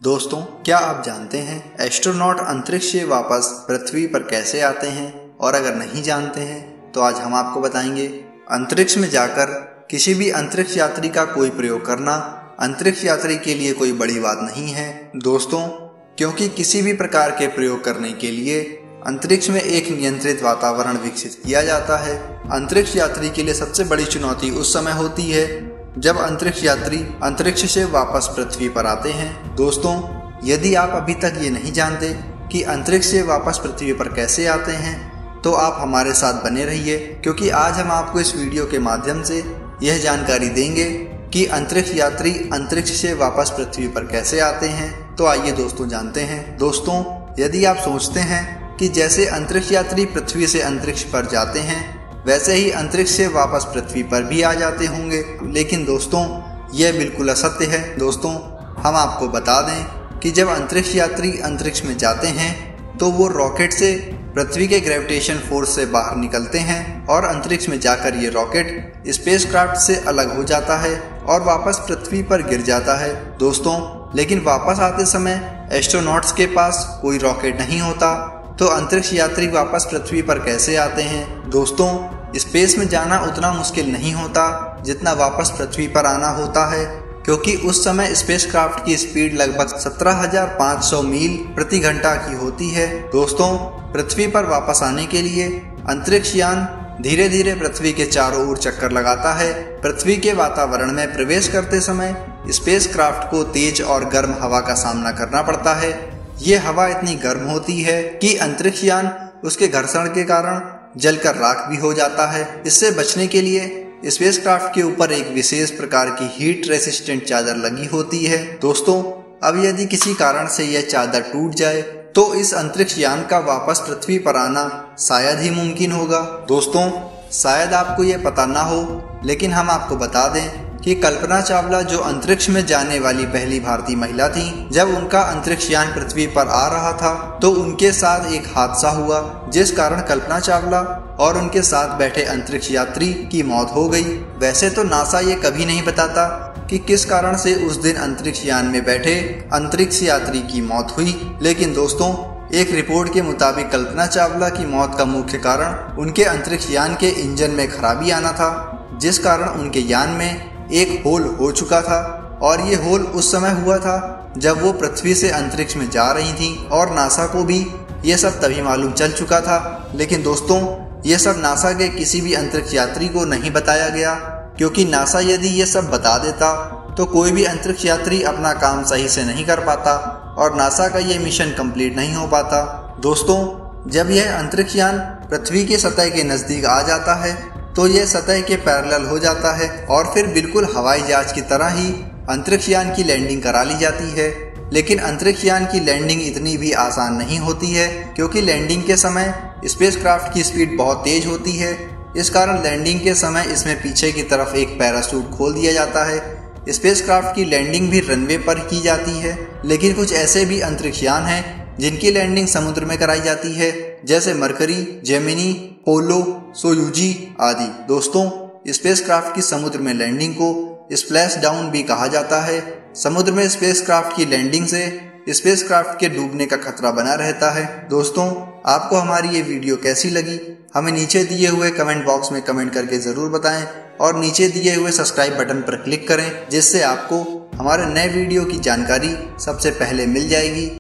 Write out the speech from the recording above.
दोस्तों, क्या आप जानते हैं एस्ट्रोनॉट अंतरिक्ष से वापस पृथ्वी पर कैसे आते हैं? और अगर नहीं जानते हैं तो आज हम आपको बताएंगे। अंतरिक्ष में जाकर किसी भी अंतरिक्ष यात्री का कोई प्रयोग करना अंतरिक्ष यात्री के लिए कोई बड़ी बात नहीं है दोस्तों, क्योंकि किसी भी प्रकार के प्रयोग करने के लिए अंतरिक्ष में एक नियंत्रित वातावरण विकसित किया जाता है। अंतरिक्ष यात्री के लिए सबसे बड़ी चुनौती उस समय होती है जब अंतरिक्ष यात्री अंतरिक्ष से वापस पृथ्वी पर आते हैं। दोस्तों, यदि आप अभी तक ये नहीं जानते कि अंतरिक्ष से वापस पृथ्वी पर कैसे आते हैं तो आप हमारे साथ बने रहिए, क्योंकि आज हम आपको इस वीडियो के माध्यम से यह जानकारी देंगे कि अंतरिक्ष यात्री अंतरिक्ष से वापस पृथ्वी पर कैसे आते हैं। तो आइए दोस्तों जानते हैं। दोस्तों, यदि आप सोचते हैं कि जैसे अंतरिक्ष यात्री पृथ्वी से अंतरिक्ष पर जाते हैं वैसे ही अंतरिक्ष से वापस पृथ्वी पर भी आ जाते होंगे, लेकिन दोस्तों यह बिल्कुल असत्य है। दोस्तों, हम आपको बता दें कि जब अंतरिक्ष यात्री अंतरिक्ष में जाते हैं तो वो रॉकेट से पृथ्वी के ग्रेविटेशन फोर्स से बाहर निकलते हैं और अंतरिक्ष में जाकर ये रॉकेट स्पेसक्राफ्ट से अलग हो जाता है और वापस पृथ्वी पर गिर जाता है। दोस्तों, लेकिन वापस आते समय एस्ट्रोनॉट्स के पास कोई रॉकेट नहीं होता, तो अंतरिक्ष यात्री वापस पृथ्वी पर कैसे आते हैं? दोस्तों, स्पेस में जाना उतना मुश्किल नहीं होता जितना वापस पृथ्वी पर आना होता है, क्योंकि उस समय स्पेसक्राफ्ट की स्पीड लगभग 17,500 मील प्रति घंटा की होती है। दोस्तों, पृथ्वी पर वापस आने के लिए अंतरिक्ष यान धीरे धीरे पृथ्वी के चारों ओर चक्कर लगाता है। पृथ्वी के वातावरण में प्रवेश करते समय स्पेसक्राफ्ट को तेज और गर्म हवा का सामना करना पड़ता है। ये हवा इतनी गर्म होती है कि अंतरिक्ष यान उसके घर्षण के कारण जलकर राख भी हो जाता है। इससे बचने के लिए स्पेसक्राफ्ट के ऊपर एक विशेष प्रकार की हीट रेसिस्टेंट चादर लगी होती है। दोस्तों, अब यदि किसी कारण से यह चादर टूट जाए तो इस अंतरिक्ष यान का वापस पृथ्वी पर आना शायद ही मुमकिन होगा। दोस्तों, शायद आपको यह पता ना हो, लेकिन हम आपको बता दें कि कल्पना चावला जो अंतरिक्ष में जाने वाली पहली भारतीय महिला थी, जब उनका अंतरिक्ष यान पृथ्वी पर आ रहा था तो उनके साथ एक हादसा हुआ जिस कारण कल्पना चावला और उनके साथ बैठे अंतरिक्ष यात्री की मौत हो गई। वैसे तो नासा ये कभी नहीं बताता कि किस कारण से उस दिन अंतरिक्ष यान में बैठे अंतरिक्ष यात्री की मौत हुई, लेकिन दोस्तों एक रिपोर्ट के मुताबिक कल्पना चावला की मौत का मुख्य कारण उनके अंतरिक्ष यान के इंजन में खराबी आना था, जिस कारण उनके यान में एक होल हो चुका था। और ये होल उस समय हुआ था जब वो पृथ्वी से अंतरिक्ष में जा रही थी और नासा को भी ये सब तभी मालूम चल चुका था। लेकिन दोस्तों, ये सब नासा के किसी भी अंतरिक्ष यात्री को नहीं बताया गया, क्योंकि नासा यदि ये सब बता देता तो कोई भी अंतरिक्ष यात्री अपना काम सही से नहीं कर पाता और नासा का ये मिशन कंप्लीट नहीं हो पाता। दोस्तों, जब यह अंतरिक्ष यान पृथ्वी की सतह के नजदीक आ जाता है तो यह सतह के पैरेलल हो जाता है और फिर बिल्कुल हवाई जहाज की तरह ही अंतरिक्ष यान की लैंडिंग करा ली जाती है। लेकिन अंतरिक्ष यान की लैंडिंग इतनी भी आसान नहीं होती है, क्योंकि लैंडिंग के समय स्पेसक्राफ्ट की स्पीड बहुत तेज होती है। इस कारण लैंडिंग के समय इसमें पीछे की तरफ एक पैराशूट खोल दिया जाता है। स्पेसक्राफ्ट की लैंडिंग भी रनवे पर की जाती है, लेकिन कुछ ऐसे भी अंतरिक्ष यान हैं जिनकी लैंडिंग समुद्र में कराई जाती है, जैसे मरकरी, जेमिनी, पोलो, सोयूजी आदि। दोस्तों, स्पेसक्राफ्ट की समुद्र में लैंडिंग को स्प्लैश डाउन भी कहा जाता है। समुद्र में स्पेसक्राफ्ट की लैंडिंग से स्पेसक्राफ्ट के डूबने का खतरा बना रहता है। दोस्तों, आपको हमारी ये वीडियो कैसी लगी हमें नीचे दिए हुए कमेंट बॉक्स में कमेंट करके जरूर बताएं और नीचे दिए हुए सब्सक्राइब बटन पर क्लिक करें, जिससे आपको हमारे नए वीडियो की जानकारी सबसे पहले मिल जाएगी।